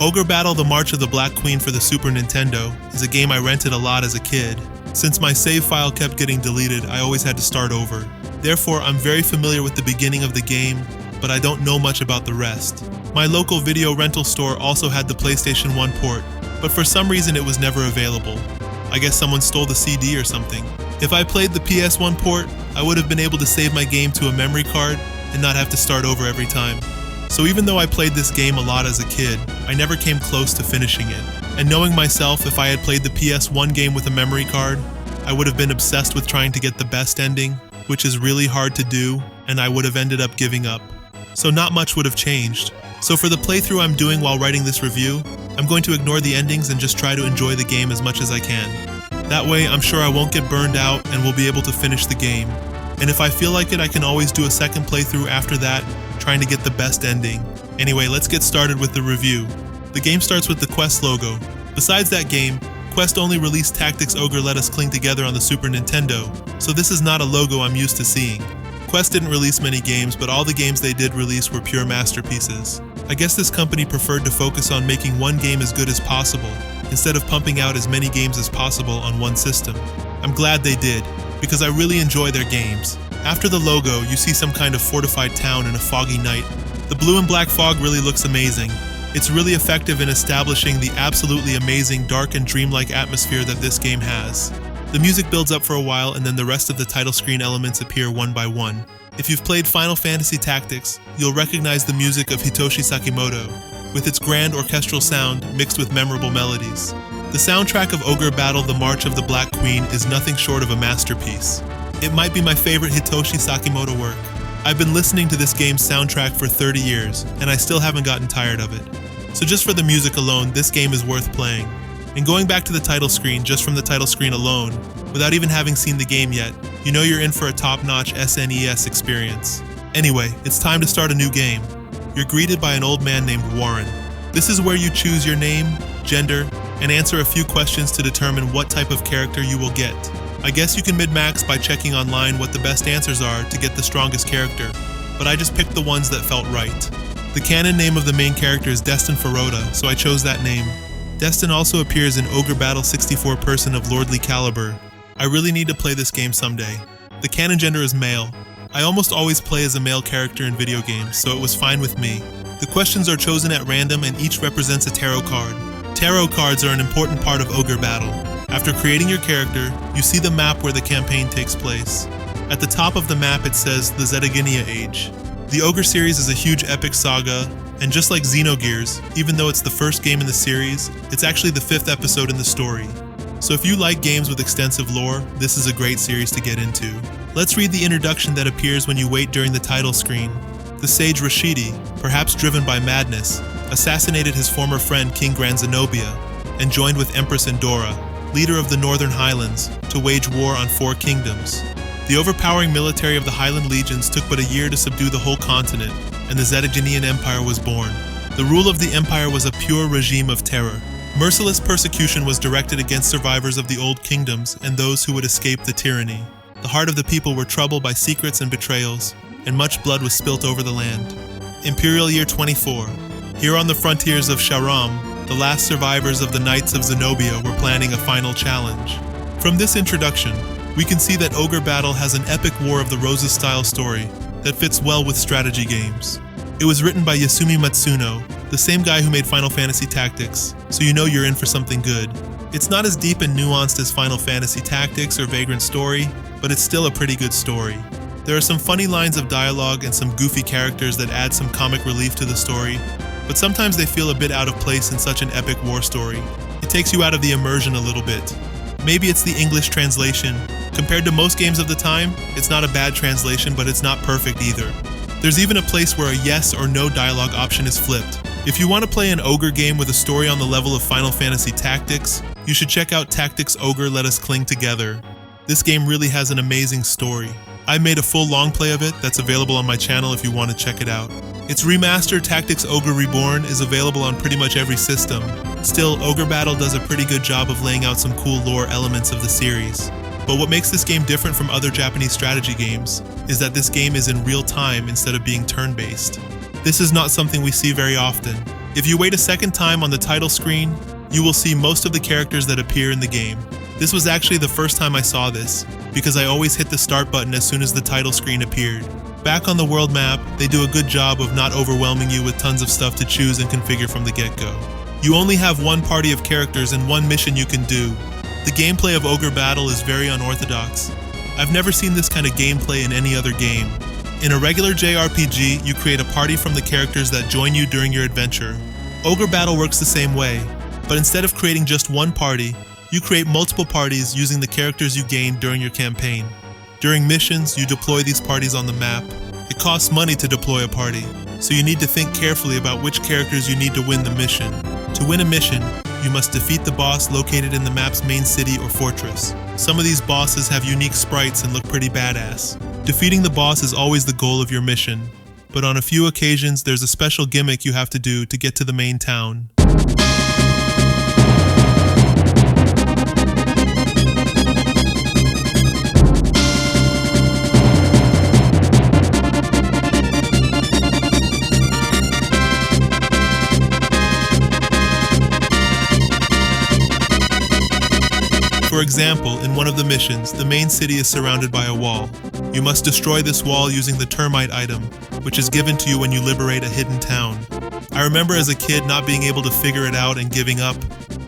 Ogre Battle: The March of the Black Queen for the Super Nintendo is a game I rented a lot as a kid. Since my save file kept getting deleted, I always had to start over. Therefore, I'm very familiar with the beginning of the game, but I don't know much about the rest. My local video rental store also had the PlayStation 1 port, but for some reason it was never available. I guess someone stole the CD or something. If I played the PS1 port, I would have been able to save my game to a memory card and not have to start over every time. So even though I played this game a lot as a kid, I never came close to finishing it. And knowing myself, if I had played the PS1 game with a memory card, I would have been obsessed with trying to get the best ending, which is really hard to do, and I would have ended up giving up. So not much would have changed. So for the playthrough I'm doing while writing this review, I'm going to ignore the endings and just try to enjoy the game as much as I can. That way, I'm sure I won't get burned out and will be able to finish the game. And if I feel like it, I can always do a second playthrough after that, trying to get the best ending. Anyway, let's get started with the review. The game starts with the Quest logo. Besides that game, Quest only released Tactics Ogre Let Us Cling Together on the Super Nintendo, so this is not a logo I'm used to seeing. Quest didn't release many games, but all the games they did release were pure masterpieces. I guess this company preferred to focus on making one game as good as possible, instead of pumping out as many games as possible on one system. I'm glad they did, because I really enjoy their games. After the logo, you see some kind of fortified town in a foggy night. The blue and black fog really looks amazing. It's really effective in establishing the absolutely amazing dark and dreamlike atmosphere that this game has. The music builds up for a while and then the rest of the title screen elements appear one by one. If you've played Final Fantasy Tactics, you'll recognize the music of Hitoshi Sakimoto, with its grand orchestral sound mixed with memorable melodies. The soundtrack of Ogre Battle: The March of the Black Queen is nothing short of a masterpiece. It might be my favorite Hitoshi Sakimoto work. I've been listening to this game's soundtrack for 30 years, and I still haven't gotten tired of it. So just for the music alone, this game is worth playing. And going back to the title screen, just from the title screen alone, without even having seen the game yet, you know you're in for a top-notch SNES experience. Anyway, it's time to start a new game. You're greeted by an old man named Warren. This is where you choose your name, gender, and answer a few questions to determine what type of character you will get. I guess you can min-max by checking online what the best answers are to get the strongest character, but I just picked the ones that felt right. The canon name of the main character is Destin Ferota, so I chose that name. Destin also appears in Ogre Battle 64 Person of Lordly Caliber. I really need to play this game someday. The canon gender is male. I almost always play as a male character in video games, so it was fine with me. The questions are chosen at random and each represents a tarot card. Tarot cards are an important part of Ogre Battle. After creating your character, you see the map where the campaign takes place. At the top of the map it says the Zedeginia Age. The Ogre series is a huge epic saga, and just like Xenogears, even though it's the first game in the series, it's actually the 5th episode in the story. So if you like games with extensive lore, this is a great series to get into. Let's read the introduction that appears when you wait during the title screen. The sage Rashidi, perhaps driven by madness, assassinated his former friend King Grand Zenobia, and joined with Empress Endora, leader of the Northern Highlands, to wage war on 4 kingdoms. The overpowering military of the Highland legions took but a year to subdue the whole continent, and the Zedeginian Empire was born. The rule of the empire was a pure regime of terror. Merciless persecution was directed against survivors of the old kingdoms and those who would escape the tyranny. The heart of the people were troubled by secrets and betrayals, and much blood was spilt over the land. Imperial Year 24. Here on the frontiers of Sharam, the last survivors of the Knights of Zenobia were planning a final challenge. From this introduction, we can see that Ogre Battle has an epic War of the Roses style story that fits well with strategy games. It was written by Yasumi Matsuno, the same guy who made Final Fantasy Tactics, so you know you're in for something good. It's not as deep and nuanced as Final Fantasy Tactics or Vagrant Story, but it's still a pretty good story. There are some funny lines of dialogue and some goofy characters that add some comic relief to the story, but sometimes they feel a bit out of place in such an epic war story. It takes you out of the immersion a little bit. Maybe it's the English translation. Compared to most games of the time, it's not a bad translation, but it's not perfect either. There's even a place where a yes or no dialogue option is flipped. If you want to play an Ogre game with a story on the level of Final Fantasy Tactics, you should check out Tactics Ogre Let Us Cling Together. This game really has an amazing story. I made a full long play of it that's available on my channel if you want to check it out. Its remastered Tactics Ogre Reborn is available on pretty much every system. Still, Ogre Battle does a pretty good job of laying out some cool lore elements of the series. But what makes this game different from other Japanese strategy games is that this game is in real time instead of being turn-based. This is not something we see very often. If you wait a second time on the title screen, you will see most of the characters that appear in the game. This was actually the first time I saw this, because I always hit the start button as soon as the title screen appeared. Back on the world map, they do a good job of not overwhelming you with tons of stuff to choose and configure from the get-go. You only have one party of characters and one mission you can do. The gameplay of Ogre Battle is very unorthodox. I've never seen this kind of gameplay in any other game. In a regular JRPG, you create a party from the characters that join you during your adventure. Ogre Battle works the same way, but instead of creating just one party, you create multiple parties using the characters you gain during your campaign. During missions, you deploy these parties on the map. It costs money to deploy a party, so you need to think carefully about which characters you need to win the mission. To win a mission, you must defeat the boss located in the map's main city or fortress. Some of these bosses have unique sprites and look pretty badass. Defeating the boss is always the goal of your mission, but on a few occasions there's a special gimmick you have to do to get to the main town. For example, in one of the missions, the main city is surrounded by a wall. You must destroy this wall using the termite item, which is given to you when you liberate a hidden town. I remember as a kid not being able to figure it out and giving up.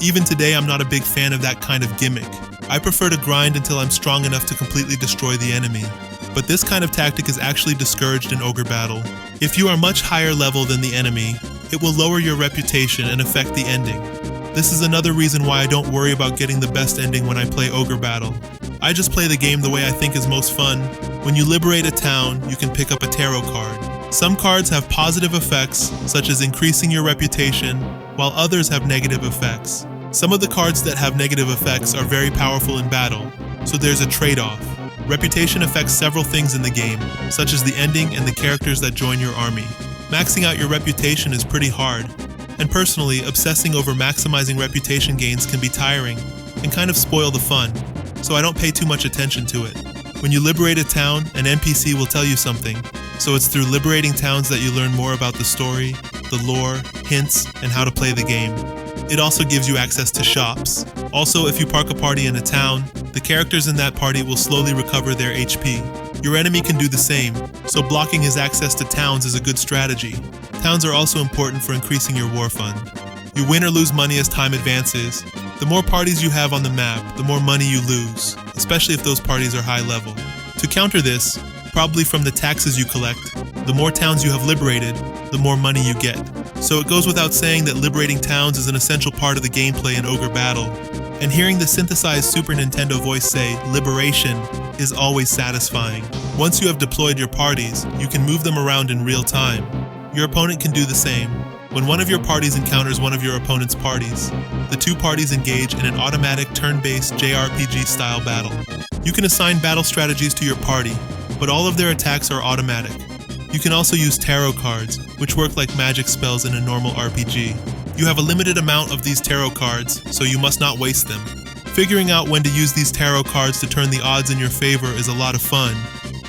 Even today, I'm not a big fan of that kind of gimmick. I prefer to grind until I'm strong enough to completely destroy the enemy. But this kind of tactic is actually discouraged in Ogre Battle. If you are much higher level than the enemy, it will lower your reputation and affect the ending. This is another reason why I don't worry about getting the best ending when I play Ogre Battle. I just play the game the way I think is most fun. When you liberate a town, you can pick up a tarot card. Some cards have positive effects, such as increasing your reputation, while others have negative effects. Some of the cards that have negative effects are very powerful in battle, so there's a trade-off. Reputation affects several things in the game, such as the ending and the characters that join your army. Maxing out your reputation is pretty hard, and personally, obsessing over maximizing reputation gains can be tiring and kind of spoil the fun, so I don't pay too much attention to it. When you liberate a town, an NPC will tell you something, so it's through liberating towns that you learn more about the story, the lore, hints, and how to play the game. It also gives you access to shops. Also, if you park a party in a town, the characters in that party will slowly recover their HP. Your enemy can do the same, so blocking his access to towns is a good strategy. Towns are also important for increasing your war fund. You win or lose money as time advances. The more parties you have on the map, the more money you lose, especially if those parties are high level. To counter this, probably from the taxes you collect, the more towns you have liberated, the more money you get. So it goes without saying that liberating towns is an essential part of the gameplay in Ogre Battle. And hearing the synthesized Super Nintendo voice say, "Liberation," is always satisfying. Once you have deployed your parties, you can move them around in real time. Your opponent can do the same. When one of your parties encounters one of your opponent's parties, the two parties engage in an automatic turn-based JRPG-style battle. You can assign battle strategies to your party, but all of their attacks are automatic. You can also use tarot cards, which work like magic spells in a normal RPG. You have a limited amount of these tarot cards, so you must not waste them. Figuring out when to use these tarot cards to turn the odds in your favor is a lot of fun.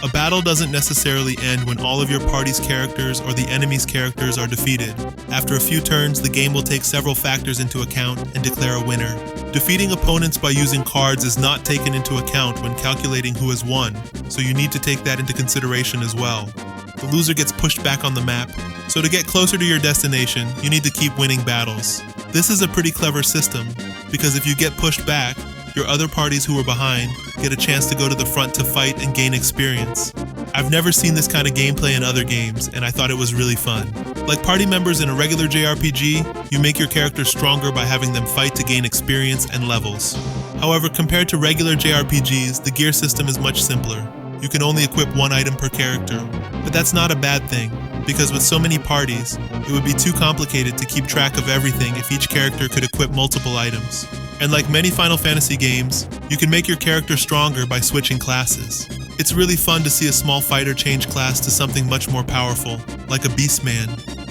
A battle doesn't necessarily end when all of your party's characters or the enemy's characters are defeated. After a few turns, the game will take several factors into account and declare a winner. Defeating opponents by using cards is not taken into account when calculating who has won, so you need to take that into consideration as well. The loser gets pushed back on the map, so to get closer to your destination, you need to keep winning battles. This is a pretty clever system, because if you get pushed back, your other parties who are behind get a chance to go to the front to fight and gain experience. I've never seen this kind of gameplay in other games, and I thought it was really fun. Like party members in a regular JRPG, you make your character stronger by having them fight to gain experience and levels. However, compared to regular JRPGs, the gear system is much simpler. You can only equip one item per character, but that's not a bad thing, because with so many parties, it would be too complicated to keep track of everything if each character could equip multiple items. And like many Final Fantasy games, you can make your character stronger by switching classes. It's really fun to see a small fighter change class to something much more powerful, like a Beastman.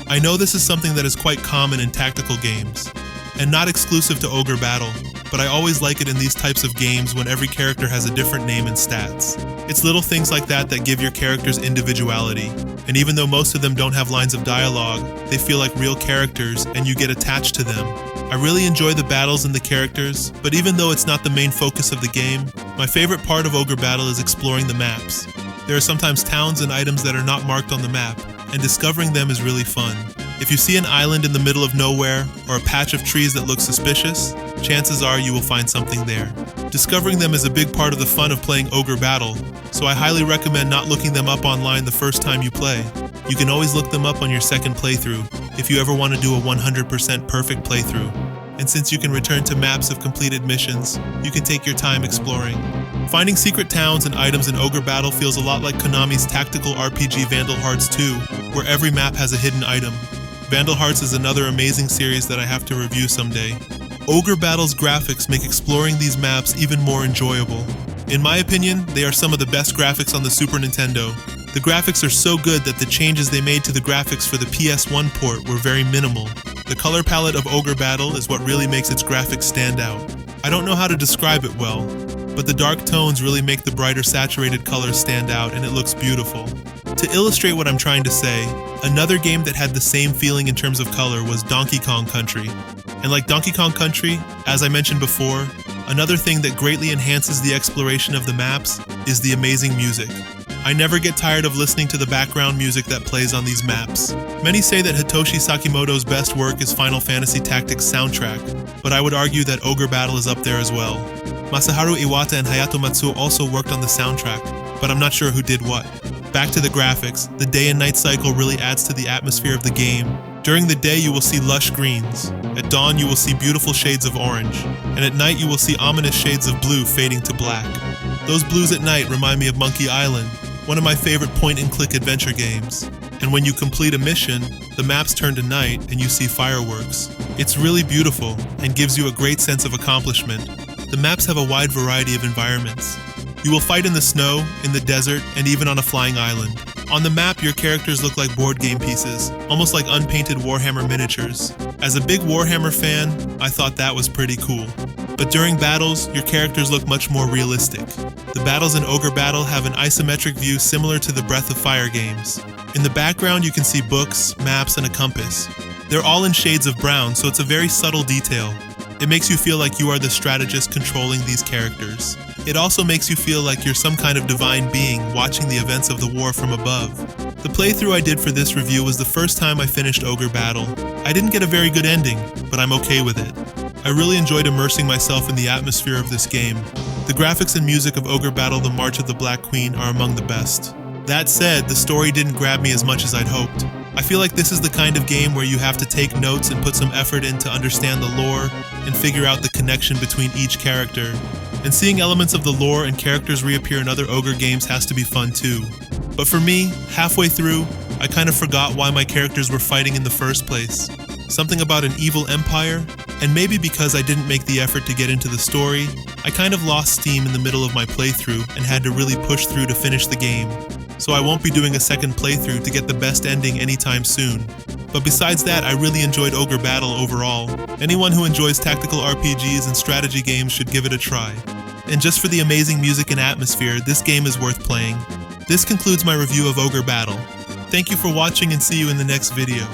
I know this is something that is quite common in tactical games, and not exclusive to Ogre Battle. but I always like it in these types of games when every character has a different name and stats. It's little things like that that give your characters individuality, and even though most of them don't have lines of dialogue, they feel like real characters and you get attached to them. I really enjoy the battles and the characters, but even though it's not the main focus of the game, my favorite part of Ogre Battle is exploring the maps. There are sometimes towns and items that are not marked on the map, and discovering them is really fun. If you see an island in the middle of nowhere, or a patch of trees that look suspicious, chances are you will find something there. Discovering them is a big part of the fun of playing Ogre Battle, so I highly recommend not looking them up online the first time you play. You can always look them up on your second playthrough, if you ever want to do a 100% perfect playthrough. And since you can return to maps of completed missions, you can take your time exploring. Finding secret towns and items in Ogre Battle feels a lot like Konami's tactical RPG Vandal Hearts 2, where every map has a hidden item. Vandal Hearts is another amazing series that I have to review someday. Ogre Battle's graphics make exploring these maps even more enjoyable. In my opinion, they are some of the best graphics on the Super Nintendo. The graphics are so good that the changes they made to the graphics for the PS1 port were very minimal. The color palette of Ogre Battle is what really makes its graphics stand out. I don't know how to describe it well, but the dark tones really make the brighter saturated colors stand out and it looks beautiful. To illustrate what I'm trying to say, another game that had the same feeling in terms of color was Donkey Kong Country. And like Donkey Kong Country, as I mentioned before, another thing that greatly enhances the exploration of the maps is the amazing music. I never get tired of listening to the background music that plays on these maps. Many say that Hitoshi Sakimoto's best work is Final Fantasy Tactics soundtrack, but I would argue that Ogre Battle is up there as well. Masaharu Iwata and Hayato Matsuo also worked on the soundtrack, but I'm not sure who did what. Back to the graphics, the day and night cycle really adds to the atmosphere of the game. During the day you will see lush greens, at dawn you will see beautiful shades of orange, and at night you will see ominous shades of blue fading to black. Those blues at night remind me of Monkey Island, one of my favorite point-and-click adventure games. And when you complete a mission, the maps turn to night and you see fireworks. It's really beautiful and gives you a great sense of accomplishment. The maps have a wide variety of environments. You will fight in the snow, in the desert, and even on a flying island. On the map, your characters look like board game pieces, almost like unpainted Warhammer miniatures. As a big Warhammer fan, I thought that was pretty cool. But during battles, your characters look much more realistic. The battles in Ogre Battle have an isometric view similar to the Breath of Fire games. In the background, you can see books, maps, and a compass. They're all in shades of brown, so it's a very subtle detail. It makes you feel like you are the strategist controlling these characters. It also makes you feel like you're some kind of divine being watching the events of the war from above. The playthrough I did for this review was the first time I finished Ogre Battle. I didn't get a very good ending, but I'm okay with it. I really enjoyed immersing myself in the atmosphere of this game. The graphics and music of Ogre Battle: The March of the Black Queen are among the best. That said, the story didn't grab me as much as I'd hoped. I feel like this is the kind of game where you have to take notes and put some effort in to understand the lore and figure out the connection between each character. And seeing elements of the lore and characters reappear in other Ogre games has to be fun too. But for me, halfway through, I kind of forgot why my characters were fighting in the first place. Something about an evil empire, and maybe because I didn't make the effort to get into the story, I kind of lost steam in the middle of my playthrough and had to really push through to finish the game. So I won't be doing a second playthrough to get the best ending anytime soon. But besides that, I really enjoyed Ogre Battle overall. Anyone who enjoys tactical RPGs and strategy games should give it a try. And just for the amazing music and atmosphere, this game is worth playing. This concludes my review of Ogre Battle. Thank you for watching and see you in the next video.